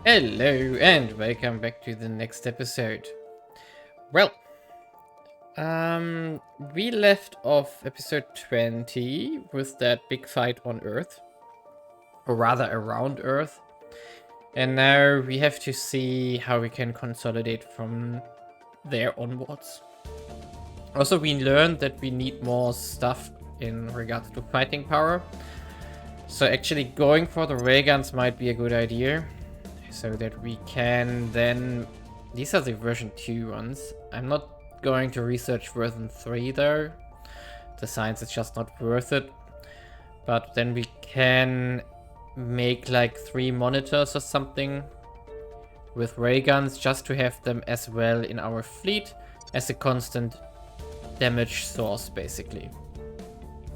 Hello and welcome back to the next episode. Well, we left off episode 20 with that big fight on Earth, or rather around Earth. And now we have to see how we can consolidate from there onwards. Also, we learned that we need more stuff in regards to fighting power. So actually going for the ray guns might be a good idea. So that we can then... These are the version 2 ones. I'm not going to research version 3 though. The science is just not worth it. But then we can make like 3 monitors or something with ray guns just to have them as well in our fleet as a constant damage source basically.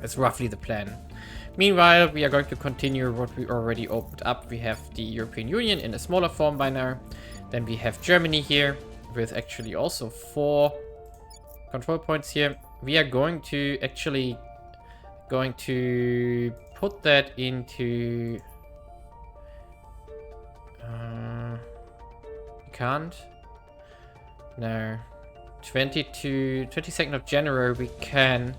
That's roughly the plan. Meanwhile, we are going to continue what we already opened up. We have the European Union in a smaller form by now. Then we have Germany here with actually also 4 control points here. We are going to actually put that into... we can't. No. 22nd of January we can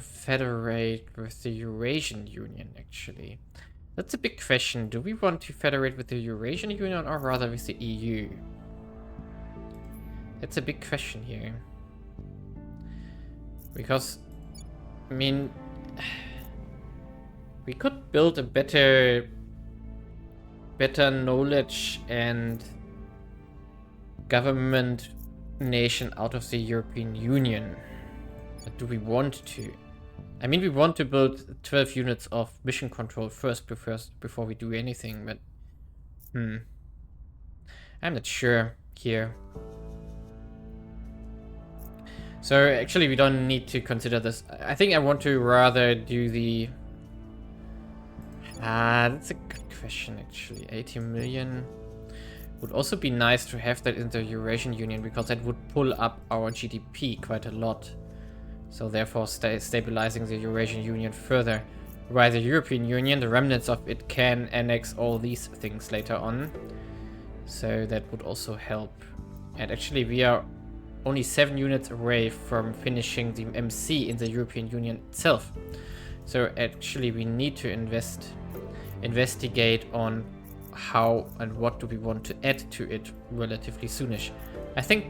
federate with the Eurasian Union, actually. That's a big question. Do we want to federate with the Eurasian Union or rather with the EU? That's a big question here. Because, I mean, we could build a better knowledge and government nation out of the European Union. But do we want to? I mean, we want to build 12 units of mission control first before we do anything, but... I'm not sure here. So, actually, we don't need to consider this. I think I want to rather do the... that's a good question, actually. 80 million... Would also be nice to have that in the Eurasian Union, because that would pull up our GDP quite a lot. So therefore stabilizing the Eurasian Union further. While the European Union, the remnants of it, can annex all these things later on. So that would also help. And actually we are only 7 units away from finishing the MC in the European Union itself. So actually we need to investigate on how and what do we want to add to it relatively soonish. I think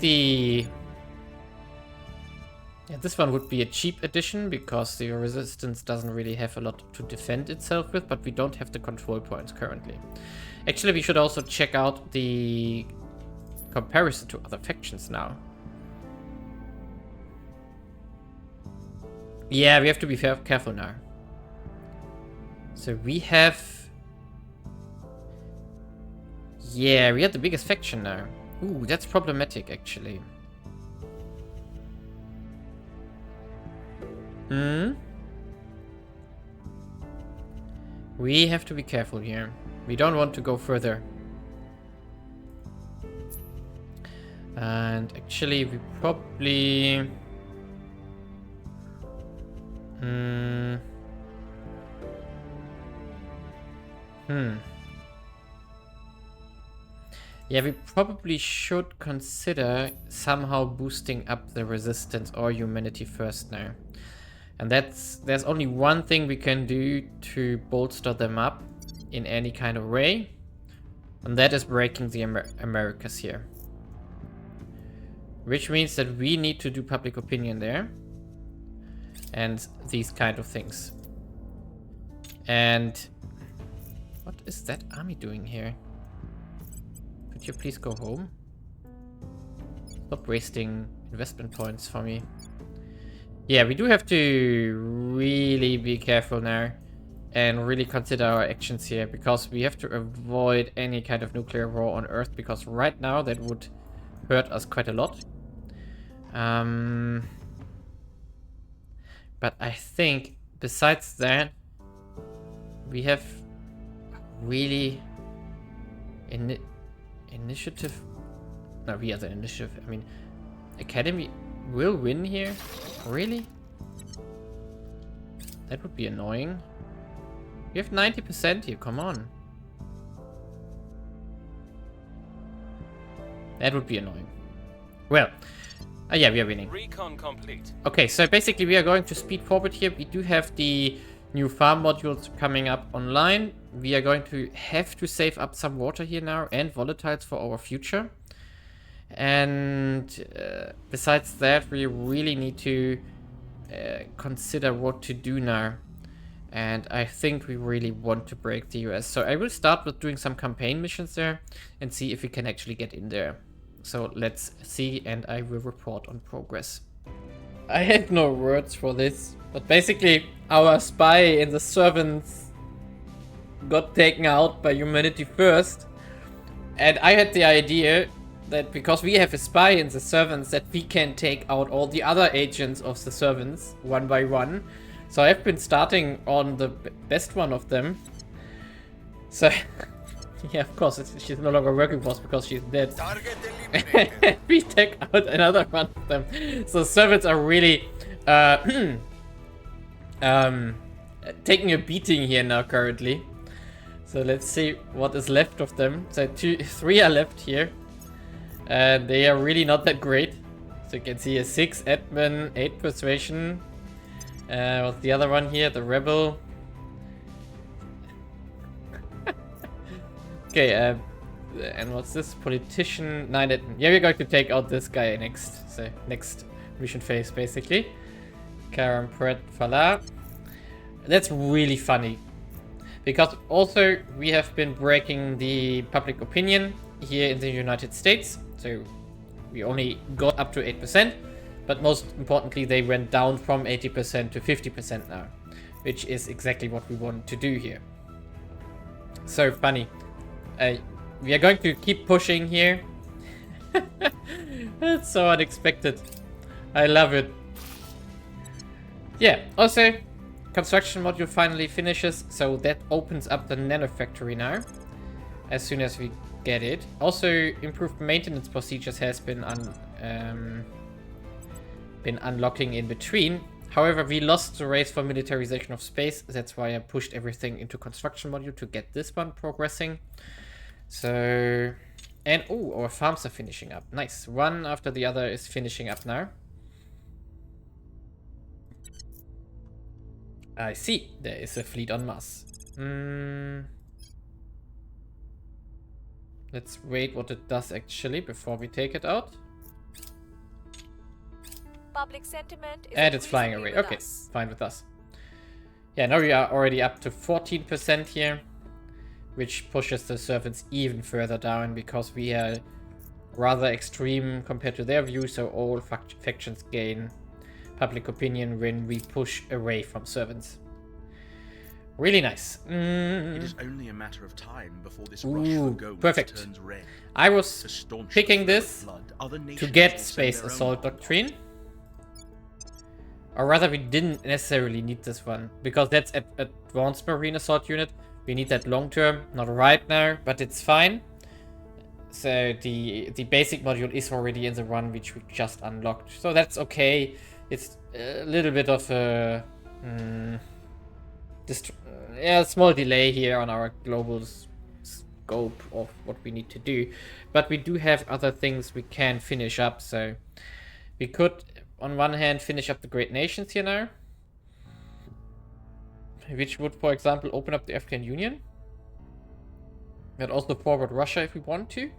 this one would be a cheap addition because the resistance doesn't really have a lot to defend itself with, but we don't have the control points currently. Actually, we should also check out the comparison to other factions now. Yeah, we have to be careful now. So we have... Yeah, we are the biggest faction now. Ooh, that's problematic, actually. We have to be careful here. We don't want to go further. And actually, we probably... Yeah, we probably should consider somehow boosting up the resistance or humanity first now. And there's only one thing we can do to bolster them up in any kind of way. And that is breaking the Americas here. Which means that we need to do public opinion there. And these kind of things. And what is that army doing here? Could you please go home? Stop wasting investment points for me. Yeah, we do have to really be careful now and really consider our actions here, because we have to avoid any kind of nuclear war on Earth, because right now that would hurt us quite a lot. But I think besides that, we have really initiative. No, we are the initiative. I mean, Academy will win here? Really? That would be annoying. We have 90% here, come on. That would be annoying. Well, yeah, we are winning. Recon complete. Okay, so basically we are going to speed forward here. We do have the new farm modules coming up online. We are going to have to save up some water here now and volatiles for our future. And besides that, we really need to consider what to do now. And I think we really want to break the US. So I will start with doing some campaign missions there and see if we can actually get in there. So let's see, and I will report on progress. I have no words for this, but basically our spy in the servants got taken out by humanity first. And I had the idea that because we have a spy in the servants, that we can take out all the other agents of the servants one by one. So I've been starting on the best one of them. So yeah, of course, she's no longer working for us because she's dead. We take out another one of them. So servants are really taking a beating here now currently. So let's see what is left of them. So 3 are left here. And they are really not that great. So you can see a 6 admin, 8 persuasion. What's the other one here? The rebel. Okay, and what's this? Politician, 9 admin. Yeah, we're going to take out this guy next. So next mission phase, basically. Karam Pret Fala. That's really funny. Because also we have been breaking the public opinion here in the United States. So we only got up to 8%. But most importantly, they went down from 80% to 50% now. Which is exactly what we want to do here. So funny. We are going to keep pushing here. That's so unexpected. I love it. Yeah, also, construction module finally finishes, so that opens up the nanofactory now. As soon as we get it. Also, improved maintenance procedures has been unlocking in between. However, we lost the race for militarization of space. That's why I pushed everything into construction module to get this one progressing. So, and oh, our farms are finishing up. Nice. One after the other is finishing up now. I see. There is a fleet en masse. Let's wait what it does actually before we take it out. Public sentiment is And it's flying away. Okay, fine with us. Yeah, now we are already up to 14% here, which pushes the servants even further down because we are rather extreme compared to their view, so all factions gain public opinion when we push away from servants. Really nice. It is only a matter of time before this rush for gold turns red. I was picking this to get Space Assault Doctrine. Or rather, we didn't necessarily need this one, because that's an Advanced Marine Assault Unit. We need that long term, not right now, but it's fine. So the basic module is already in the run, which we just unlocked. So that's okay. It's a little bit of a small delay here on our global scope of what we need to do. But we do have other things we can finish up. So we could, on one hand, finish up the Great Nations here now. Which would, for example, open up the African Union. And also forward Russia if we want to.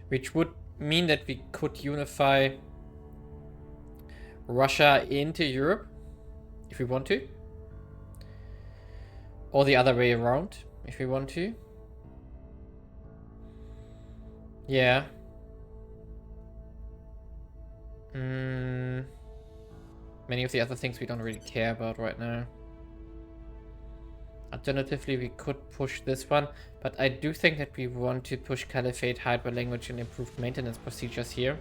Which would mean that we could unify Russia into Europe. If we want to. Or the other way around, if we want to. Yeah. Many of the other things we don't really care about right now. Alternatively, we could push this one, but I do think that we want to push Caliphate, Hydra Language, and improved maintenance procedures here,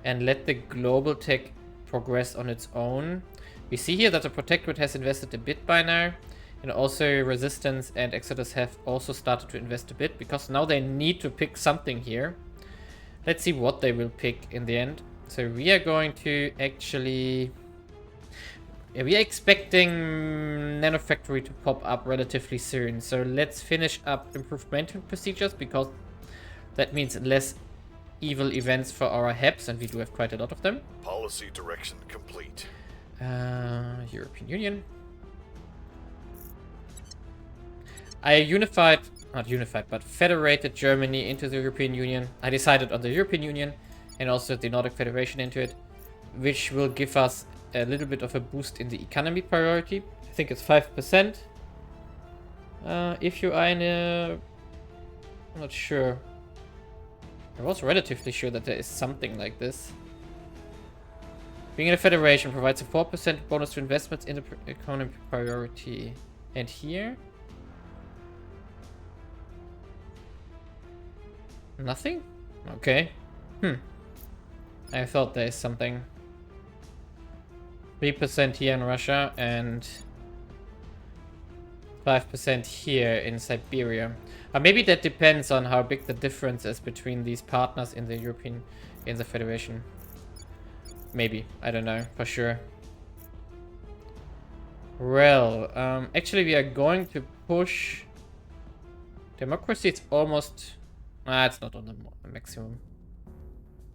and let the global tech progress on its own. We see here that the Protectorate has invested a bit by now, and also Resistance and Exodus have also started to invest a bit, because now they need to pick something here. Let's see what they will pick in the end. So we are going to actually... Yeah, we are expecting Nanofactory to pop up relatively soon. So let's finish up improved maintenance procedures, because that means less evil events for our HEPs, and we do have quite a lot of them. Policy direction complete. European Union. Not unified, but federated Germany into the European Union. I decided on the European Union and also the Nordic Federation into it, which will give us a little bit of a boost in the economy priority. I think it's 5%. If you are in a... I'm not sure. I was relatively sure that there is something like this. Being in a federation provides a 4% bonus to investments in the economy priority. And here? Nothing? Okay. I thought there is something. 3% here in Russia and 5% here in Siberia. Maybe that depends on how big the difference is between these partners in the Federation. Maybe. I don't know for sure. Well, actually we are going to push democracy. It's almost... it's not on the maximum.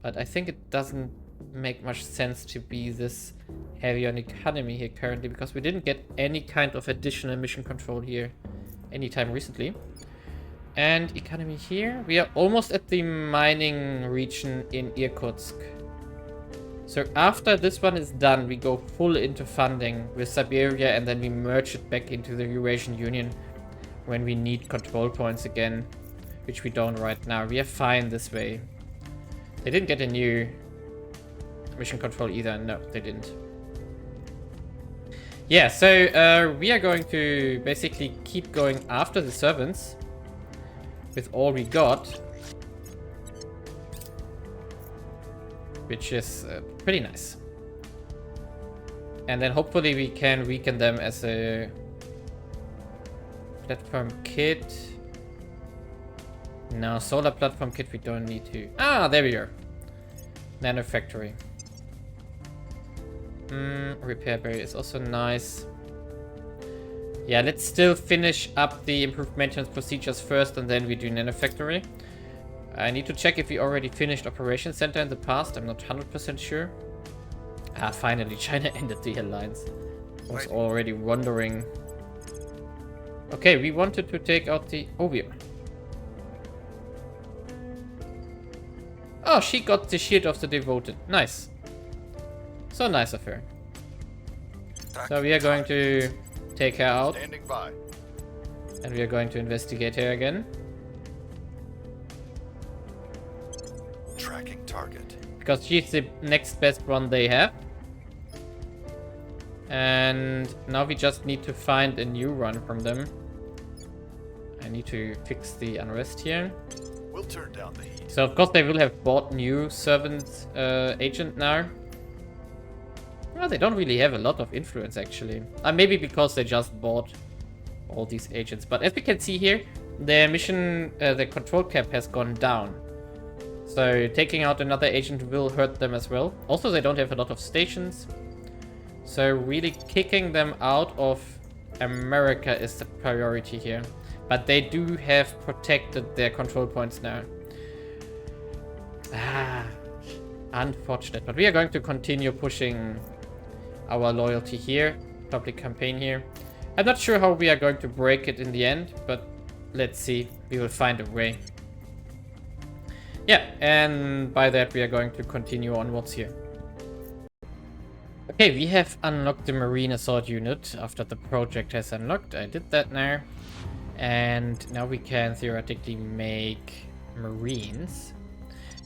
But I think it doesn't make much sense to be this heavy on economy here currently, because we didn't get any kind of additional mission control here anytime recently. And economy here, we are almost at the mining region in Irkutsk. So after this one is done, we go full into funding with Siberia, and then we merge it back into the Eurasian Union when we need control points again, which we don't right now. We are fine this way. They didn't get a new mission control either. No, they didn't. Yeah, so we are going to basically keep going after the servants with all we got, which is pretty nice. And then hopefully we can weaken them as a platform kit. No, solar platform kit we don't need to. Ah, there we are. Nano factory. Repair barrier is also nice. Yeah, let's still finish up the improved maintenance procedures first, and then we do nano factory. I need to check if we already finished Operation Center in the past. I'm not 100% sure. Ah, finally, China ended the alliance. I was already wondering. Okay, we wanted to take out the... Oh, she got the shield of the devoted. Nice. So nice of her. So we are going to take her out. Standing by. And we are going to investigate her again. Tracking target. Because she's the next best one they have. And now we just need to find a new run from them. I need to fix the unrest here. We'll turn down the heat. So of course they will have bought new servant agent now. Well, they don't really have a lot of influence actually. Maybe because they just bought all these agents. But as we can see here, their mission, the control cap has gone down. So taking out another agent will hurt them as well. Also, they don't have a lot of stations. So really kicking them out of America is the priority here. But they do have protected their control points now. Unfortunate. But we are going to continue pushing our loyalty here. Public campaign here. I'm not sure how we are going to break it in the end, but let's see. We will find a way. Yeah, and by that we are going to continue onwards here. Okay, we have unlocked the Marine Assault Unit after the project has unlocked. I did that now. And now we can theoretically make Marines.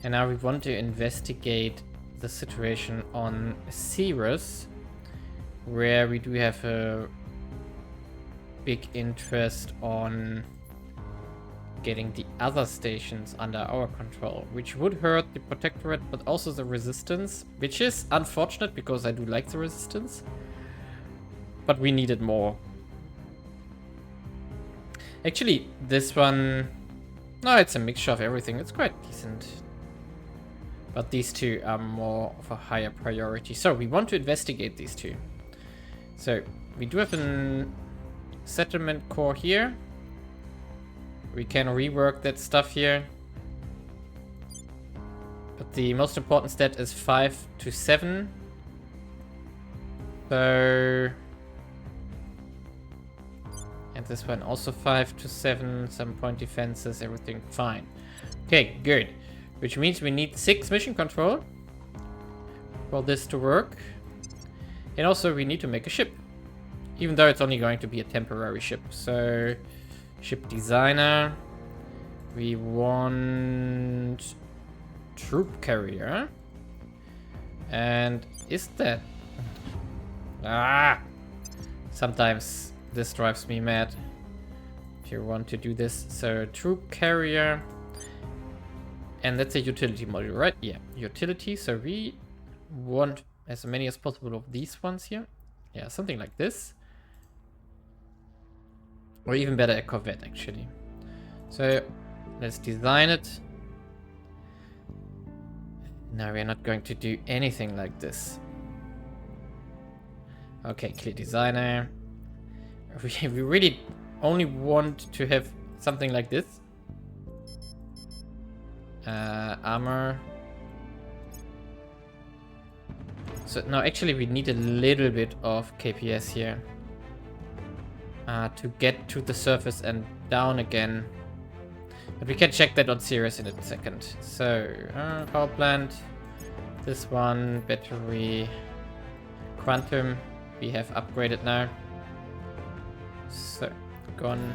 And now we want to investigate the situation on Ceres, where we do have a big interest on getting the other stations under our control, which would hurt the Protectorate, but also the Resistance, which is unfortunate because I do like the Resistance, but we needed more. Actually, this one... No, it's a mixture of everything. It's quite decent. But these two are more of a higher priority. So, we want to investigate these two. So, we do have a settlement core here. We can rework that stuff here. the most important stat is 5 to 7. So... And this one also 5 to 7, some point defenses, everything fine. Okay, good. Which means we need 6 mission control for this to work. And also we need to make a ship. Even though it's only going to be a temporary ship. So, ship designer. We want troop carrier. And is that... Sometimes this drives me mad. If you want to do this. So, troop carrier. And that's a utility module, right? Yeah, utility. So we want as many as possible of these ones here. Yeah, something like this. Or even better, a corvette, actually. So, let's design it. Now we're not going to do anything like this. Okay, clear designer. We really only want to have something like this. Armor. So, no, actually we need a little bit of KPS here. To get to the surface and down again. But we can check that on Ceres in a second. So, power plant. This one, battery. Quantum, we have upgraded now. So, gone.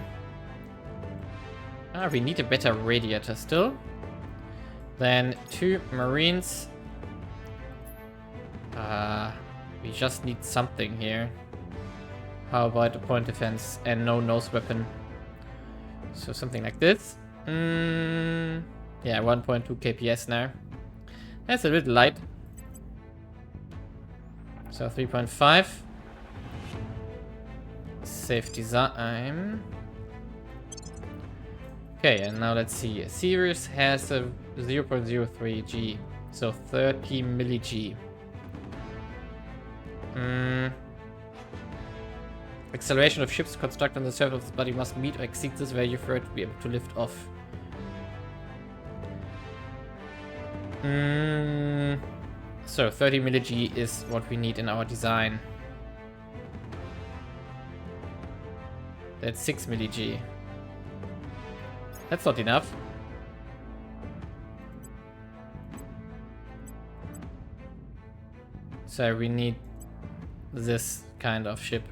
We need a better radiator still. Then 2 marines. We just need something here. How about a point defense and no nose weapon? So something like this. Yeah, 1.2 KPS now. That's a bit light. So 3.5. Safe design. Okay, and now let's see. Ceres has a 0.03 G. So 30 milli G. Acceleration of ships constructed on the surface of the body must meet or exceed this value for it to be able to lift off. So 30 milli G is what we need in our design. That's 6 milli G. That's not enough. So we need this kind of ship.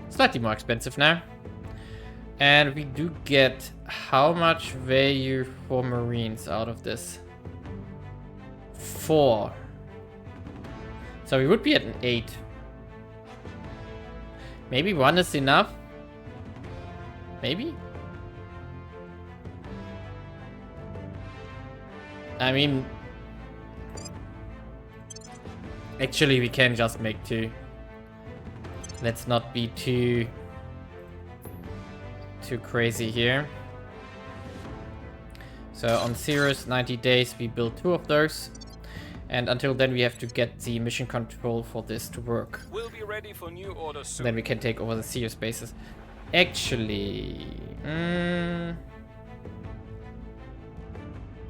Slightly more expensive now. And we do get how much value for marines out of this? 4. So we would be at an 8. Maybe 1 is enough? Maybe? I mean... Actually, we can just make 2. Let's not be too crazy here. So on Ceres, 90 days, we build 2 of those. And until then, we have to get the mission control for this to work. We'll be ready for new orders soon. Then we can take over the Ceres bases. Actually...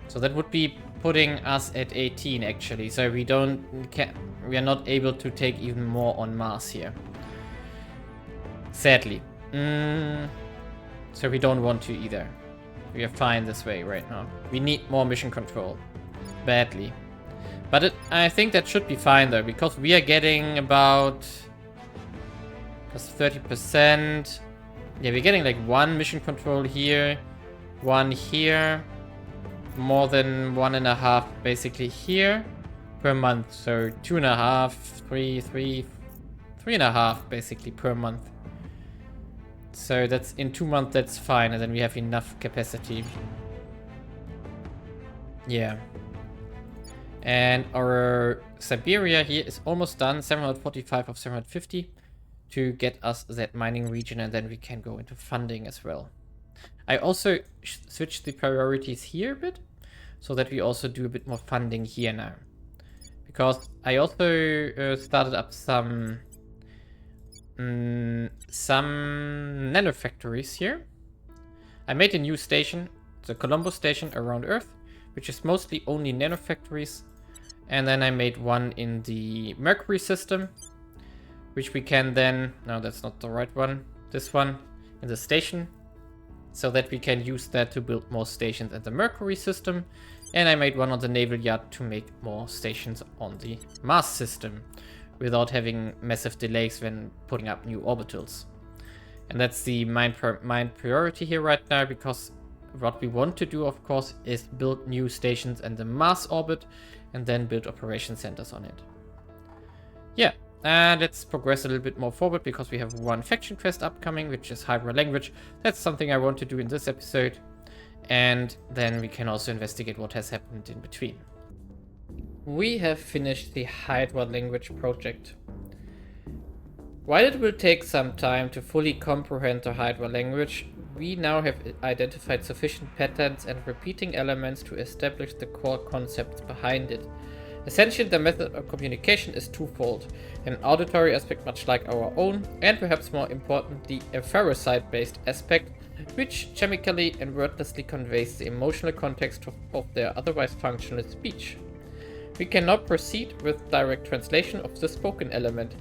So that would be putting us at 18 actually. So we are not able to take even more on Mars here. Sadly. So we don't want to either. We are fine this way right now. We need more mission control. Badly. But I think that should be fine though, because we are getting about plus 30%. Yeah, we're getting like 1 mission control here, 1 here, more than 1.5 basically here per month. So 2.5, 3.5 basically per month. So that's in 2 months, that's fine, and then we have enough capacity. Yeah. And our Siberia here is almost done, 745 of 750 to get us that mining region, and then we can go into funding as well. I also switched the priorities here a bit, so that we also do a bit more funding here now. Because I also started up some nanofactories here. I made a new station the Colombo station around Earth, which is mostly only nanofactories. And then I made one in the Mercury system, which we can then... No, that's not the right one. This one in the station, so that we can use that to build more stations in the Mercury system. And I made one on the naval yard to make more stations on the Mars system, without having massive delays when putting up new orbitals. And that's the main priority here right now, because what we want to do, of course, is build new stations in the Mars orbit and then build operation centers on it. Yeah, and let's progress a little bit more forward, because we have one faction quest upcoming, which is Hydra language. That's something I want to do in this episode. And then we can also investigate what has happened in between. We have finished the Hydra language project. While it will take some time to fully comprehend the Hydra language, we now have identified sufficient patterns and repeating elements to establish the core concepts behind it. Essentially, the method of communication is twofold: an auditory aspect much like our own, and perhaps more importantly, a ferrocide-based aspect, which chemically and wordlessly conveys the emotional context of their otherwise functional speech. We can now proceed with direct translation of the spoken element,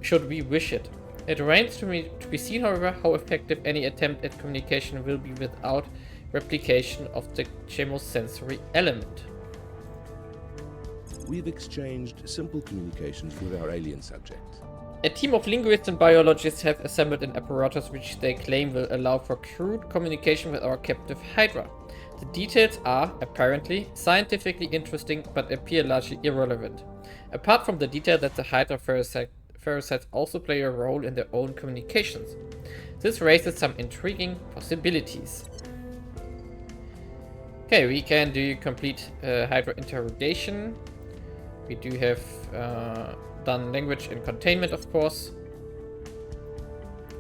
should we wish it. It remains to be seen, however, how effective any attempt at communication will be without replication of the chemosensory element. We've exchanged simple communications with our alien subjects. A team of linguists and biologists have assembled an apparatus which they claim will allow for crude communication with our captive Hydra. The details are, apparently, scientifically interesting but appear largely irrelevant. Apart from the detail that the Hydra ferrocides also play a role in their own communications. This raises some intriguing possibilities. Okay, we can do complete Hydra interrogation. We do have done language and containment, of course.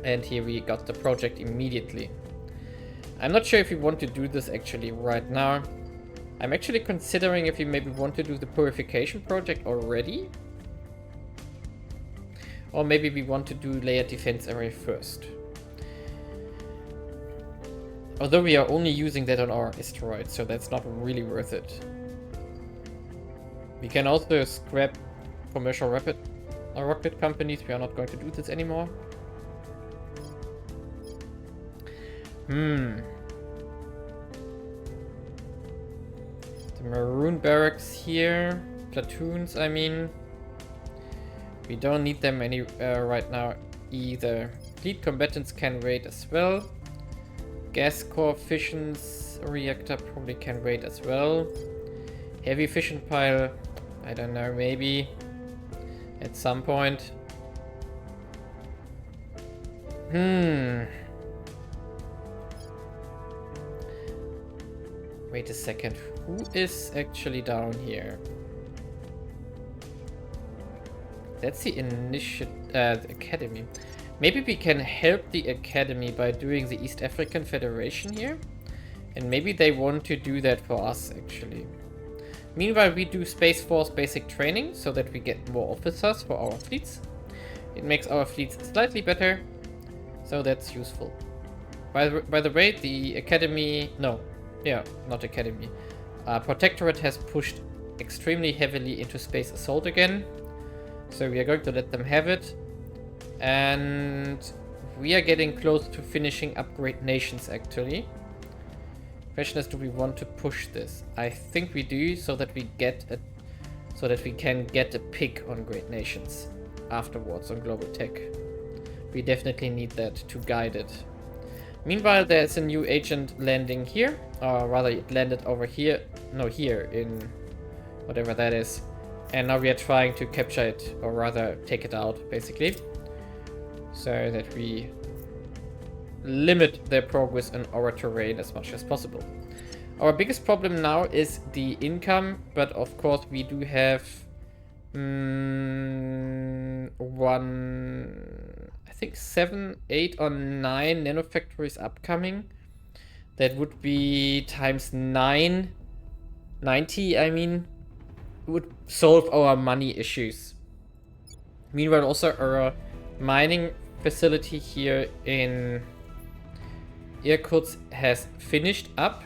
And here we got the project immediately. I'm not sure if we want to do this actually right now. I'm actually considering if we maybe want to do the purification project already. Or maybe we want to do layered defense array first. Although we are only using that on our asteroid, so that's not really worth it. We can also scrap commercial rocket companies. We are not going to do this anymore. The maroon barracks here, platoons, I mean. We don't need them any right now either. Fleet combatants can wait as well. Gas core fissions reactor probably can wait as well. Heavy fission pile, I don't know, maybe at some point. Wait a second, who is actually down here? That's the academy. Maybe we can help the academy by doing the East African Federation here. And maybe they want to do that for us, actually. Meanwhile, we do Space Force basic training so that we get more officers for our fleets. It makes our fleets slightly better, so that's useful. By the way, the academy... No, yeah, not academy. Protectorate has pushed extremely heavily into space assault again. So we are going to let them have it. And we are getting close to finishing upgrade nations, actually. Question is, do we want to push this? I think we do, so that we can get a pick on great nations afterwards on global tech. We definitely need that to guide it. Meanwhile, there's a new agent landing here, or rather it landed over here. No, here in whatever that is. And now we are trying to capture it, or rather take it out, basically. So that we limit their progress in our terrain as much as possible. Our biggest problem now is the income, but of course we do have I think 7, 8 or 9 nanofactories upcoming. That would be times 90, I mean. Would solve our money issues. Meanwhile, also our mining facility here in Irkutsk has finished up.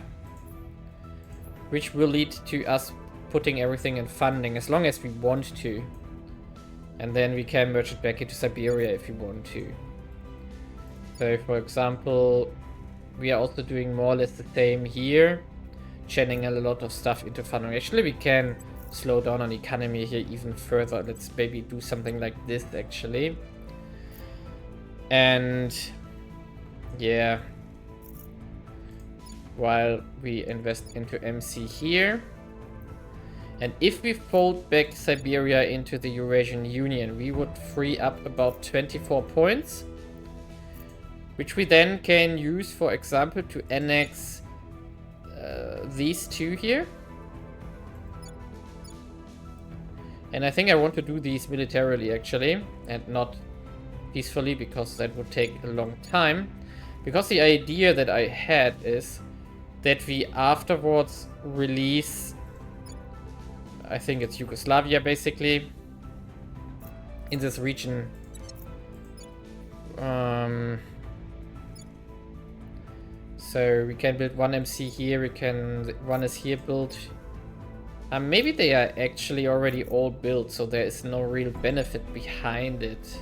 which will lead to us putting everything in funding as long as we want to. And then we can merge it back into Siberia if we want to. So for example, we are also doing more or less the same here, channeling a lot of stuff into funding. Actually, we can slow down on economy here even further. Let's maybe do something like this actually. And yeah, while we invest into MC here. And if we fold back Siberia into the Eurasian Union, we would free up about 24 points, which we then can use, for example, to annex these two here. And I think I want to do these militarily actually, and not peacefully, because that would take a long time. Because the idea that I had is that we afterwards release, I think it's Yugoslavia basically, in this region. So we can build one MC here, one is here built. Maybe they are actually already all built, so there is no real benefit behind it.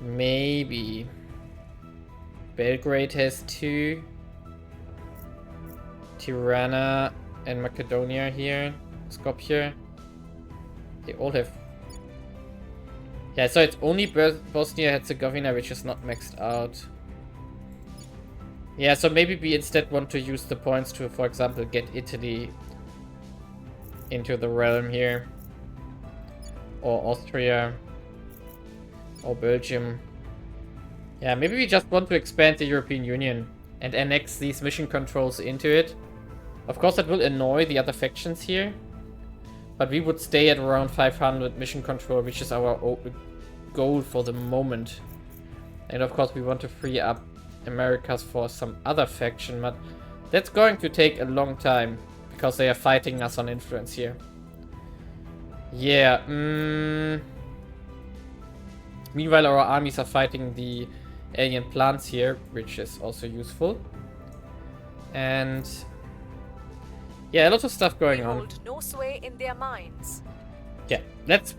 Maybe. Belgrade has 2. Tirana and Macedonia here. Skopje. They all have... Yeah, so it's only Bosnia-Herzegovina which is not maxed out. Yeah, so maybe we instead want to use the points to, for example, get Italy into the realm here. Or Austria. Or Belgium. Yeah, maybe we just want to expand the European Union and annex these mission controls into it. Of course, that will annoy the other factions here. But we would stay at around 500 mission control, which is our goal for the moment. And of course, we want to free up Americas for some other faction, but that's going to take a long time because they are fighting us on influence here. Yeah. Meanwhile, our armies are fighting the alien plants here, which is also useful. And yeah, a lot of stuff going on. Hold no sway in their minds. Yeah, let's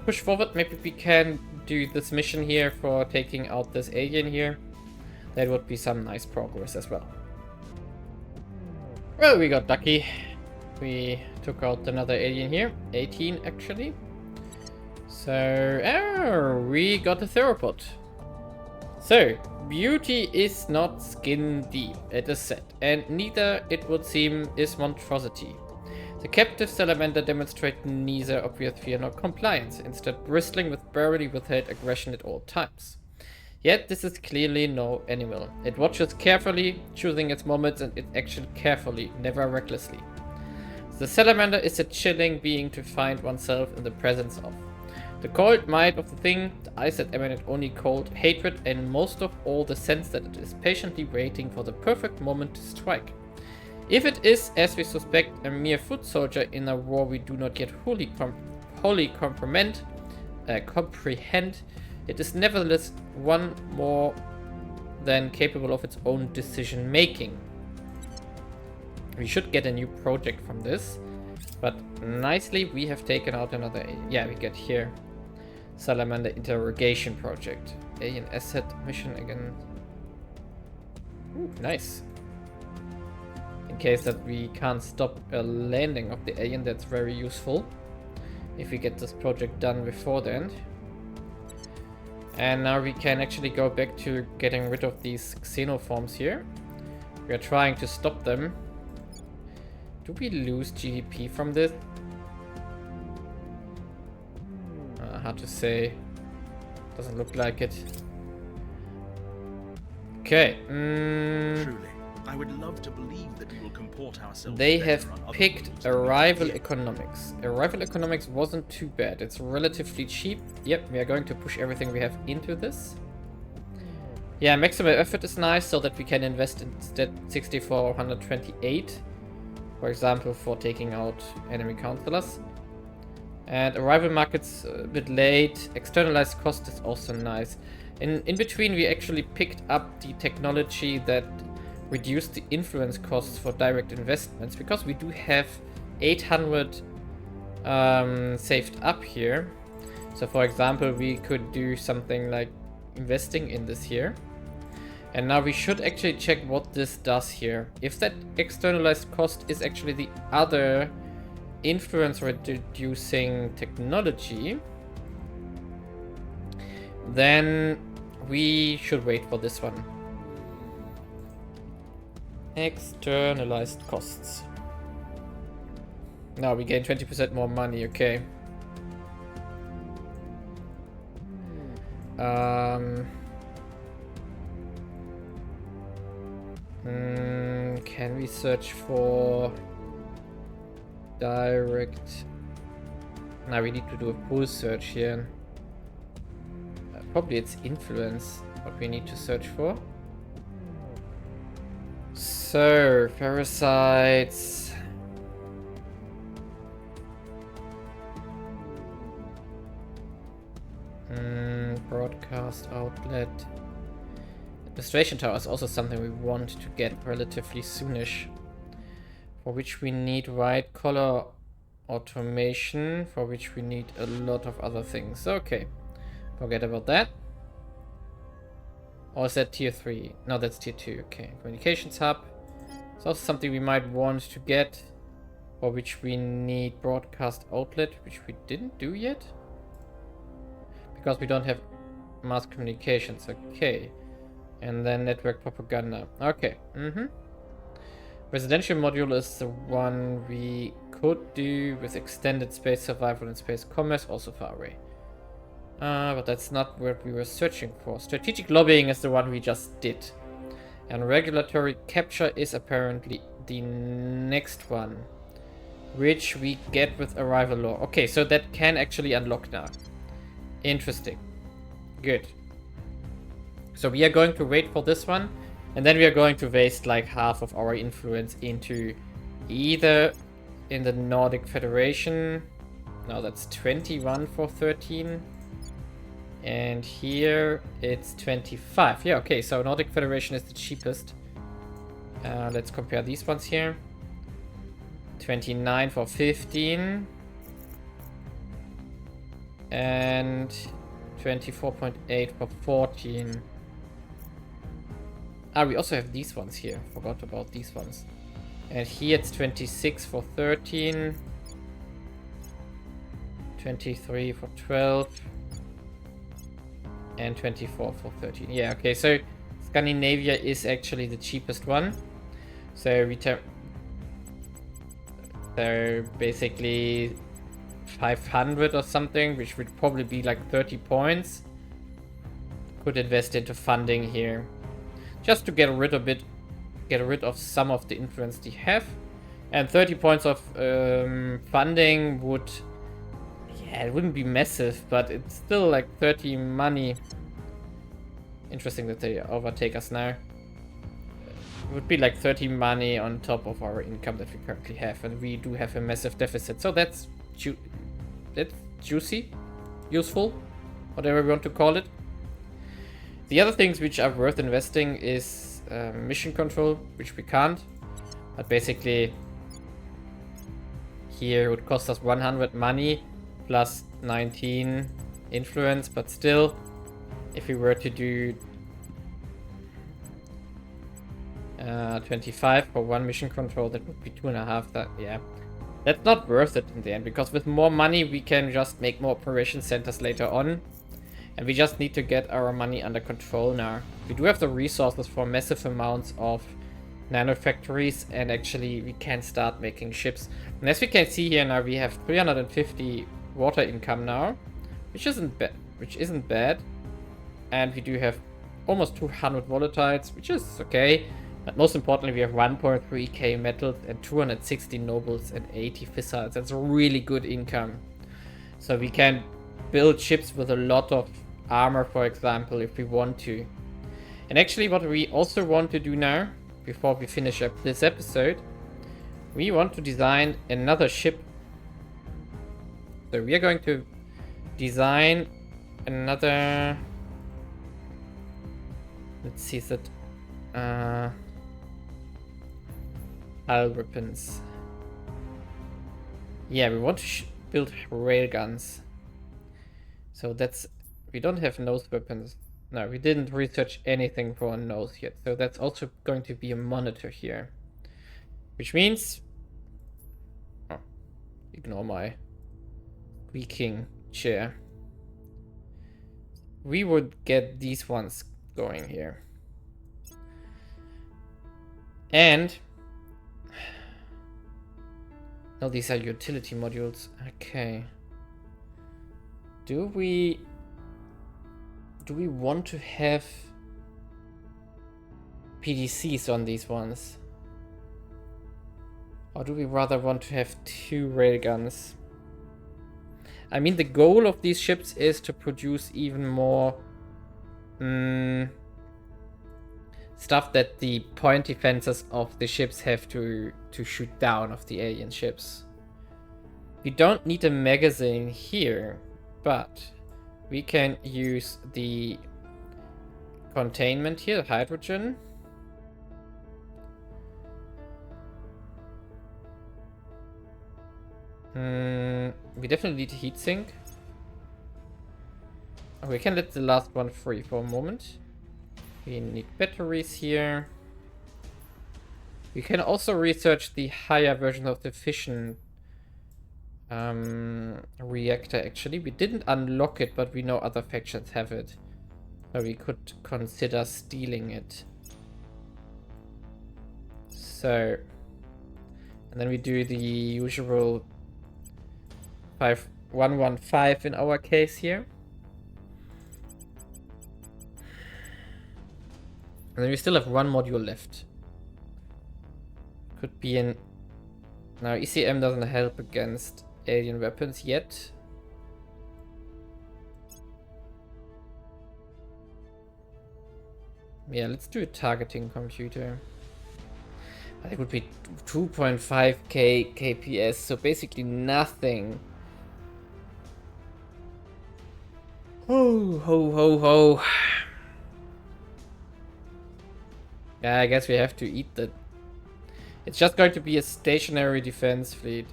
push forward. Maybe we can do this mission here for taking out this alien here. That would be some nice progress as well. Well, we got lucky. We took out another alien here. 18 actually. So, we got a theropod. So, beauty is not skin deep, it is said, and neither, it would seem, is monstrosity. The captive salamander demonstrates neither obvious fear nor compliance, instead bristling with barely withheld aggression at all times. Yet this is clearly no animal. It watches carefully, choosing its moments, and it acts carefully, never recklessly. The salamander is a chilling being to find oneself in the presence of. The cold might of the thing, the eyes that emanate only cold, hatred, and most of all the sense that it is patiently waiting for the perfect moment to strike. If it is, as we suspect, a mere foot soldier in a war we do not yet wholly comprehend, it is nevertheless one more than capable of its own decision making. We should get a new project from this, but nicely we have taken out another. Yeah, we get here Salamander interrogation project, alien asset mission again. Ooh, nice. In case that we can't stop a landing of the alien, that's very useful if we get this project done before then. And now we can actually go back to getting rid of these xenoforms here. We are trying to stop them. Do we lose GDP from this? Hard to say. Doesn't look like it. Okay. Truly, I would love to believe that we will comport ourselves. They have picked arrival economics. Arrival economics wasn't too bad. It's relatively cheap. Yep, we are going to push everything we have into this. Yeah, maximum effort is nice, so that we can invest instead 64 or 128. For example, for taking out enemy counselors. And arrival market's a bit late. Externalized cost is also nice. In between, we actually picked up the technology that reduce the influence costs for direct investments, because we do have 800 saved up here. So for example, we could do something like investing in this here. And now we should actually check what this does here. If that externalized cost is actually the other influence reducing technology, then we should wait for this one. Externalized costs. Now we gain 20% more money, okay. Can we search for direct? Now we need to do a pull search here. Probably it's influence what we need to search for. So, parasites. Broadcast outlet. Administration tower is also something we want to get relatively soonish. For which we need white collar automation, for which we need a lot of other things. Okay, forget about that. Or is that tier 3? No, that's tier 2. Okay, communications hub. It's also something we might want to get, for which we need broadcast outlet, which we didn't do yet. Because we don't have mass communications. Okay. And then network propaganda. Okay. Residential module is the one we could do with extended space survival and space commerce, also far away. But that's not what we were searching for. Strategic lobbying is the one we just did. And regulatory capture is apparently the next one, which we get with arrival law. Okay, so that can actually unlock now. Interesting. Good. So we are going to wait for this one, and then we are going to waste like half of our influence into either in the Nordic Federation. No, that's 21 for 13. And here it's 25. Yeah, okay, so Nordic Federation is the cheapest. Let's compare these ones here. 29 for 15. And 24.8 for 14. Ah, we also have these ones here. Forgot about these ones. And here it's 26 for 13. 23 for 12. And 24 for 13. Yeah, okay, so Scandinavia is actually the cheapest one. So so basically 500 or something, which would probably be like 30 points. Could invest into funding here. Just to get rid of some of the influence they have. And 30 points of funding would... Yeah, it wouldn't be massive, but it's still like 30 money. Interesting that they overtake us now. It would be like 30 money on top of our income that we currently have. And we do have a massive deficit. So that's juicy, useful, whatever we want to call it. The other things which are worth investing is mission control, which we can't. But basically, here it would cost us 100 money plus 19 influence. But still, if we were to do 25 for one mission control, that would be 2.5. That, yeah. That's not worth it in the end, because with more money we can just make more operation centers later on. And we just need to get our money under control now. We do have the resources for massive amounts of nanofactories, and actually we can start making ships. And as we can see here now, we have 350 water income now, which isn't bad. And we do have almost 200 volatiles, which is okay. But most importantly, we have 1.3k metals and 260 nobles and 80 fissiles. That's really good income. So we can build ships with a lot of armor, for example, if we want to. And actually what we also want to do now, before we finish up this episode, we want to design another ship. So we are going to design another... Let's see, is that... hull weapons. Yeah, we want to build railguns. So that's... We don't have nose weapons. No, we didn't research anything for a nose yet. So that's also going to be a monitor here. Which means... Oh, ignore my squeaking chair. We would get these ones going here. And... No, these are utility modules. Okay. Do we want to have PDCs on these ones? Or do we rather want to have 2 railguns? I mean, the goal of these ships is to produce even more stuff that the point defenses of the ships have to shoot down of the alien ships. We don't need a magazine here, but we can use the containment here, hydrogen. We definitely need a heatsink. Oh, we can let the last one free for a moment. We need batteries here. We can also research the higher version of the fission reactor, actually. We didn't unlock it, but we know other factions have it. So we could consider stealing it. So... And then we do the usual 5115 in our case here. And then we still have 1 module left. Could be in... Now, ECM doesn't help against alien weapons yet. Yeah, let's do a targeting computer. But it would be 2.5k KPS, so basically nothing. Ho, ho, ho, ho. Yeah, I guess we have to eat that. It's just going to be a stationary defense fleet.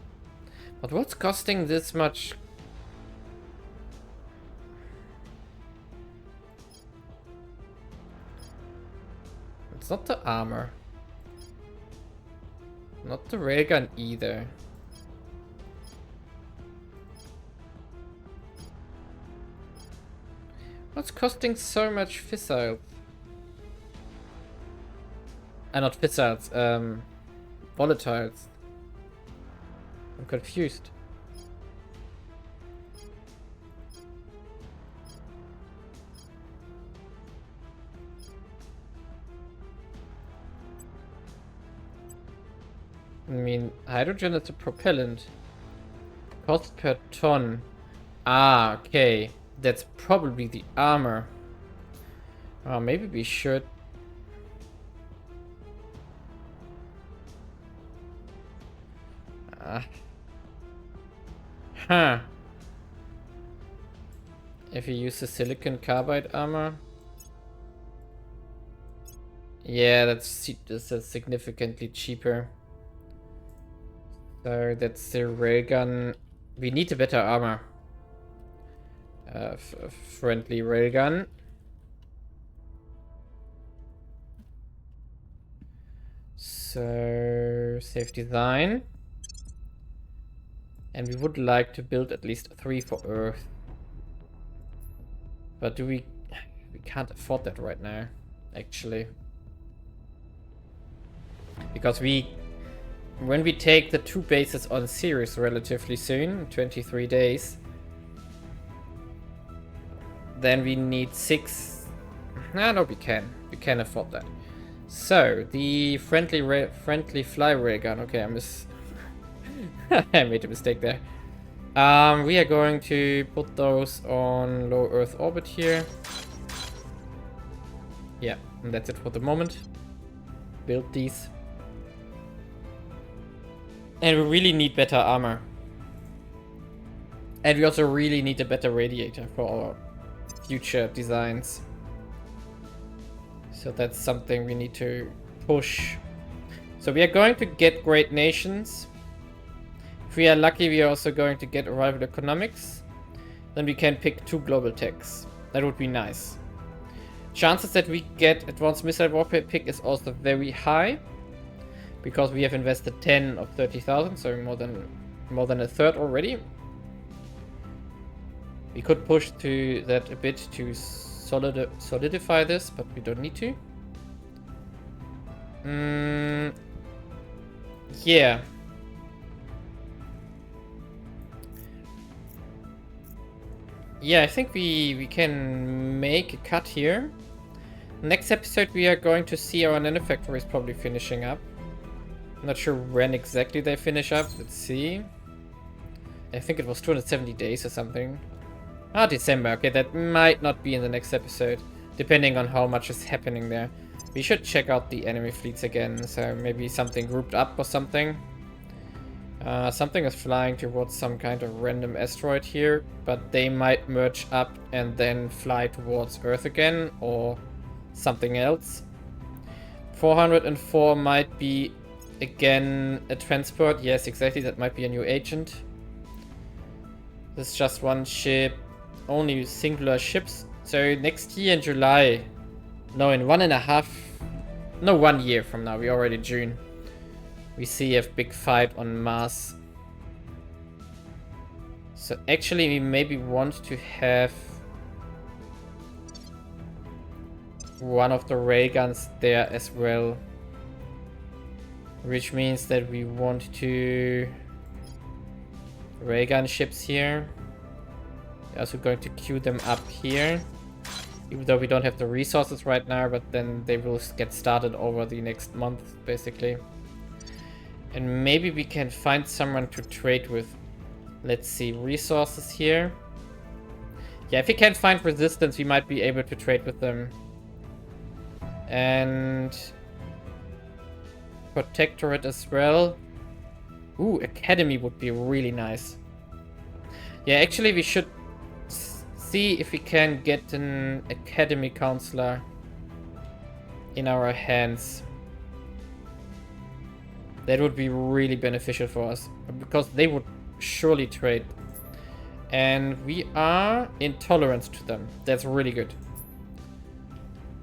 But what's costing this much? It's not the armor. Not the railgun either. What's costing so much fissiles? Not fissiles, volatiles. I'm confused. I mean, hydrogen is a propellant. Cost per ton. Ah, okay. That's probably the armor. Maybe we should... Huh. If you use the silicon carbide armor... Yeah, that's significantly cheaper. So that's the railgun. We need a better armor. Friendly railgun. So safe design. And we would like to build at least 3 for Earth. But do we... We can't afford that right now, actually. Because when we take the 2 bases on Ceres relatively soon, 23 days, then we need 6... No, we can. We can afford that. So, the friendly fly railgun. Okay, I made a mistake there. We are going to put those on low Earth orbit here. Yeah, and that's it for the moment. Build these. And we really need better armor. And we also really need a better radiator for our future designs. So that's something we need to push. So we are going to get great nations. If we are lucky, we are also going to get arrival economics. Then we can pick 2 global techs. That would be nice. Chances that we get advanced missile warfare pick is also very high, because we have invested 10 of 30,000, so more than a third already. We could push to that a bit to solidify this, but we don't need to. Yeah. Yeah, I think we can make a cut here. Next episode we are going to see our nanofactories probably finishing up. I'm not sure when exactly they finish up. Let's see. I think it was 270 days or something. Ah, December. Okay, that might not be in the next episode, depending on how much is happening there. We should check out the enemy fleets again, so maybe something grouped up or something. Something is flying towards some kind of random asteroid here, but they might merge up and then fly towards Earth again, or something else. 404 might be again a transport. Yes, exactly, that might be a new agent. This is just one ship, only singular ships. So next year in July, no, in 1 year from now, we're already June. We see a big fight on Mars. So actually we maybe want to have one of the ray guns there as well. Which means that we want to ray gun ships here. We're also going to queue them up here. Even though we don't have the resources right now, but then they will get started over the next month, basically. And maybe we can find someone to trade with. Let's see, resources here. Yeah, if we can't find resistance, we might be able to trade with them. And protectorate as well. Ooh, academy would be really nice. Yeah, actually we should see if we can get an academy counselor in our hands. That would be really beneficial for us, because they would surely trade. And we are intolerant to them. That's really good.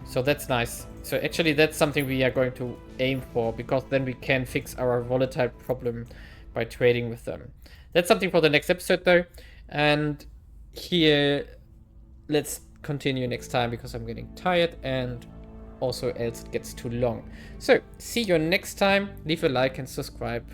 So that's nice. So actually that's something we are going to aim for, because then we can fix our volatile problem by trading with them. That's something for the next episode though. And here, let's continue next time, because I'm getting tired and also else it gets too long. So see you next time. Leave a like and subscribe.